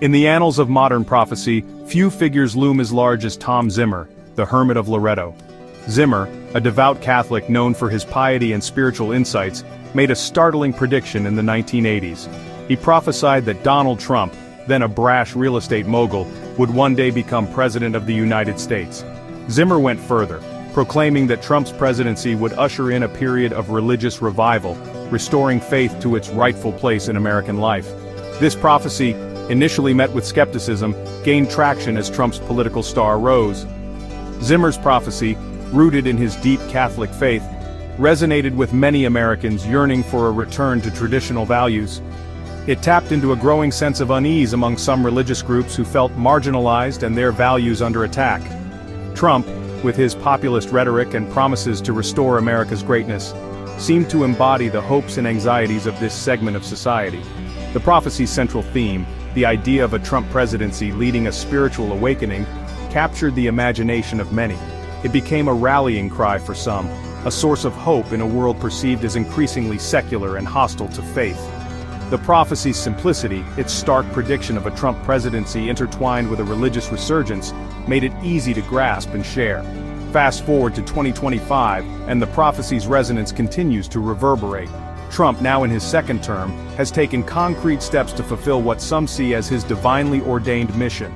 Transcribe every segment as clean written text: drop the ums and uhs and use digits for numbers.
In the annals of modern prophecy, few figures loom as large as Tom Zimmer, the Hermit of Loretto. Zimmer, a devout Catholic known for his piety and spiritual insights, made a startling prediction in the 1980s. He prophesied that Donald Trump, then a brash real estate mogul, would one day become President of the United States. Zimmer went further, proclaiming that Trump's presidency would usher in a period of religious revival, restoring faith to its rightful place in American life. This prophecy, initially met with skepticism, gained traction as Trump's political star rose. Zimmer's prophecy, rooted in his deep Catholic faith, resonated with many Americans yearning for a return to traditional values. It tapped into a growing sense of unease among some religious groups who felt marginalized and their values under attack. Trump, with his populist rhetoric and promises to restore America's greatness, seemed to embody the hopes and anxieties of this segment of society. The prophecy's central theme, the idea of a Trump presidency leading a spiritual awakening, captured the imagination of many. It became a rallying cry for some, a source of hope in a world perceived as increasingly secular and hostile to faith. The prophecy's simplicity, its stark prediction of a Trump presidency intertwined with a religious resurgence, made it easy to grasp and share. Fast forward to 2025, and the prophecy's resonance continues to reverberate. Trump, now in his second term, has taken concrete steps to fulfill what some see as his divinely ordained mission.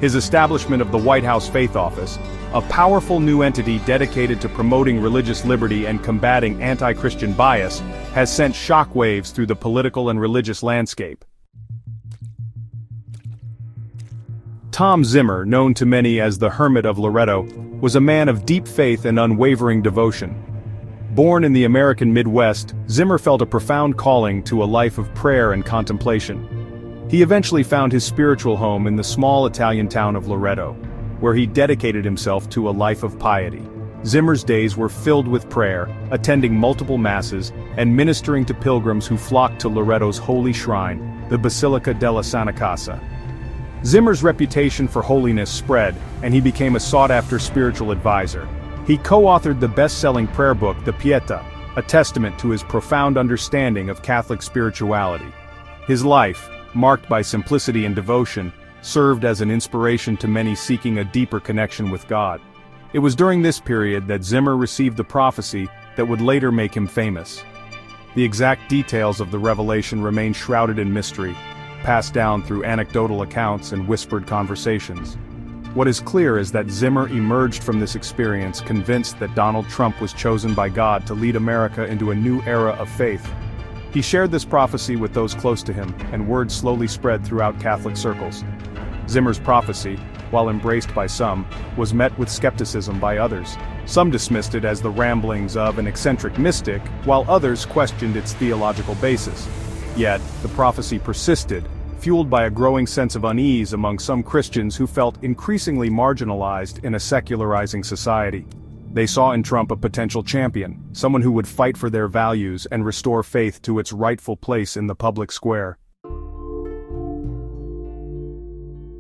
His establishment of the White House Faith Office, a powerful new entity dedicated to promoting religious liberty and combating anti-Christian bias, has sent shockwaves through the political and religious landscape. Tom Zimmer, known to many as the Hermit of Loretto, was a man of deep faith and unwavering devotion. Born in the American Midwest, Zimmer felt a profound calling to a life of prayer and contemplation. He eventually found his spiritual home in the small Italian town of Loretto, where he dedicated himself to a life of piety. Zimmer's days were filled with prayer, attending multiple masses, and ministering to pilgrims who flocked to Loretto's holy shrine, the Basilica della Santa Casa. Zimmer's reputation for holiness spread, and he became a sought-after spiritual advisor. He co-authored the best-selling prayer book, The Pietà, a testament to his profound understanding of Catholic spirituality. His life, marked by simplicity and devotion, served as an inspiration to many seeking a deeper connection with God. It was during this period that Zimmer received the prophecy that would later make him famous. The exact details of the revelation remain shrouded in mystery, passed down through anecdotal accounts and whispered conversations. What is clear is that Zimmer emerged from this experience convinced that Donald Trump was chosen by God to lead America into a new era of faith. He shared this prophecy with those close to him, and word slowly spread throughout Catholic circles. Zimmer's prophecy, while embraced by some, was met with skepticism by others. Some dismissed it as the ramblings of an eccentric mystic, while others questioned its theological basis. Yet, the prophecy persisted, fueled by a growing sense of unease among some Christians who felt increasingly marginalized in a secularizing society. They saw in Trump a potential champion, someone who would fight for their values and restore faith to its rightful place in the public square.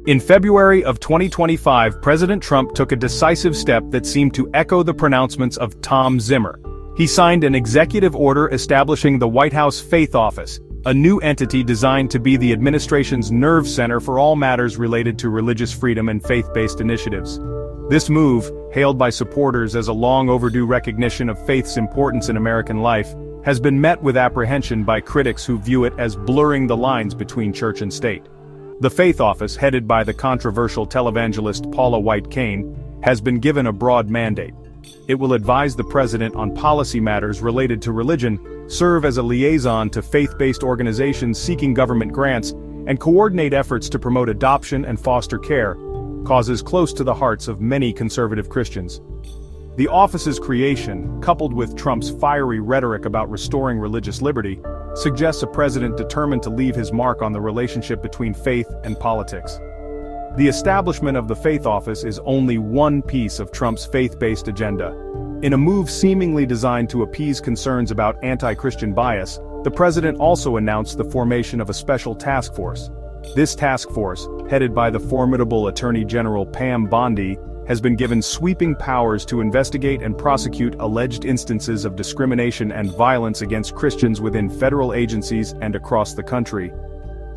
In February of 2025, President Trump took a decisive step that seemed to echo the pronouncements of Tom Zimmer. He signed an executive order establishing the White House Faith Office, a new entity designed to be the administration's nerve center for all matters related to religious freedom and faith-based initiatives. This move, hailed by supporters as a long-overdue recognition of faith's importance in American life, has been met with apprehension by critics who view it as blurring the lines between church and state. The Faith Office, headed by the controversial televangelist Paula White-Cain, has been given a broad mandate. It will advise the president on policy matters related to religion, serve as a liaison to faith-based organizations seeking government grants, and coordinate efforts to promote adoption and foster care, causes close to the hearts of many conservative Christians. The office's creation, coupled with Trump's fiery rhetoric about restoring religious liberty, suggests a president determined to leave his mark on the relationship between faith and politics. The establishment of the Faith Office is only one piece of Trump's faith-based agenda. In a move seemingly designed to appease concerns about anti-Christian bias, the president also announced the formation of a special task force. This task force, headed by the formidable Attorney General Pam Bondi, has been given sweeping powers to investigate and prosecute alleged instances of discrimination and violence against Christians within federal agencies and across the country.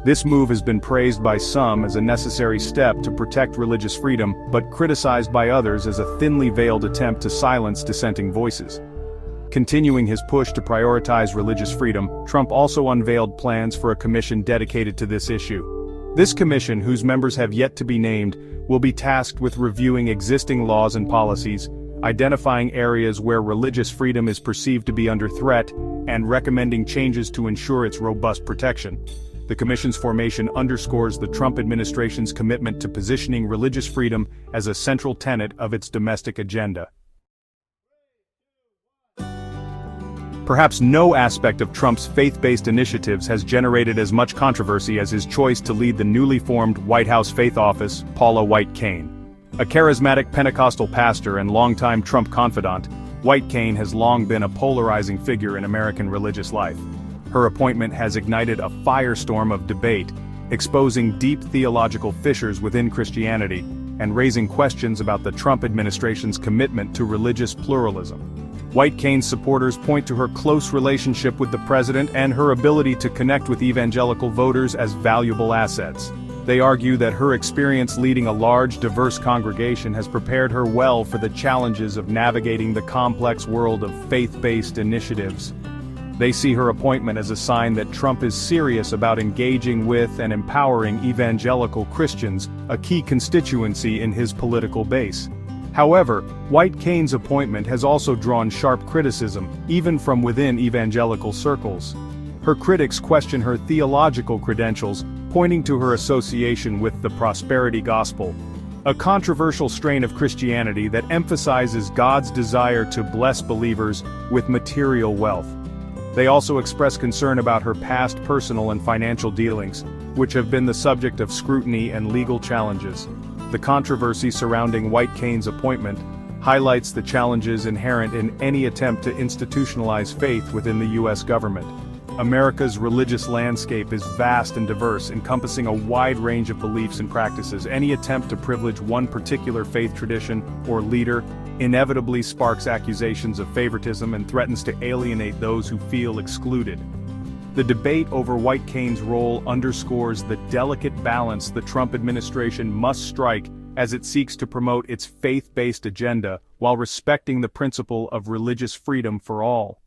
This move has been praised by some as a necessary step to protect religious freedom, but criticized by others as a thinly veiled attempt to silence dissenting voices. Continuing his push to prioritize religious freedom, Trump also unveiled plans for a commission dedicated to this issue. This commission, whose members have yet to be named, will be tasked with reviewing existing laws and policies, identifying areas where religious freedom is perceived to be under threat, and recommending changes to ensure its robust protection. The commission's formation underscores the Trump administration's commitment to positioning religious freedom as a central tenet of its domestic agenda. Perhaps no aspect of Trump's faith-based initiatives has generated as much controversy as his choice to lead the newly formed White House Faith Office, Paula White-Cain. A charismatic Pentecostal pastor and longtime Trump confidant, White-Cain has long been a polarizing figure in American religious life. Her appointment has ignited a firestorm of debate, exposing deep theological fissures within Christianity, and raising questions about the Trump administration's commitment to religious pluralism. White-Cain's supporters point to her close relationship with the president and her ability to connect with evangelical voters as valuable assets. They argue that her experience leading a large, diverse congregation has prepared her well for the challenges of navigating the complex world of faith-based initiatives. They see her appointment as a sign that Trump is serious about engaging with and empowering evangelical Christians, a key constituency in his political base. However, White-Cain's appointment has also drawn sharp criticism, even from within evangelical circles. Her critics question her theological credentials, pointing to her association with the prosperity gospel, a controversial strain of Christianity that emphasizes God's desire to bless believers with material wealth. They also express concern about her past personal and financial dealings, which have been the subject of scrutiny and legal challenges. The controversy surrounding White-Cain's appointment highlights the challenges inherent in any attempt to institutionalize faith within the U.S. government. America's religious landscape is vast and diverse, encompassing a wide range of beliefs and practices. Any attempt to privilege one particular faith tradition or leader inevitably sparks accusations of favoritism and threatens to alienate those who feel excluded. The debate over White-Cain's role underscores the delicate balance the Trump administration must strike as it seeks to promote its faith-based agenda while respecting the principle of religious freedom for all.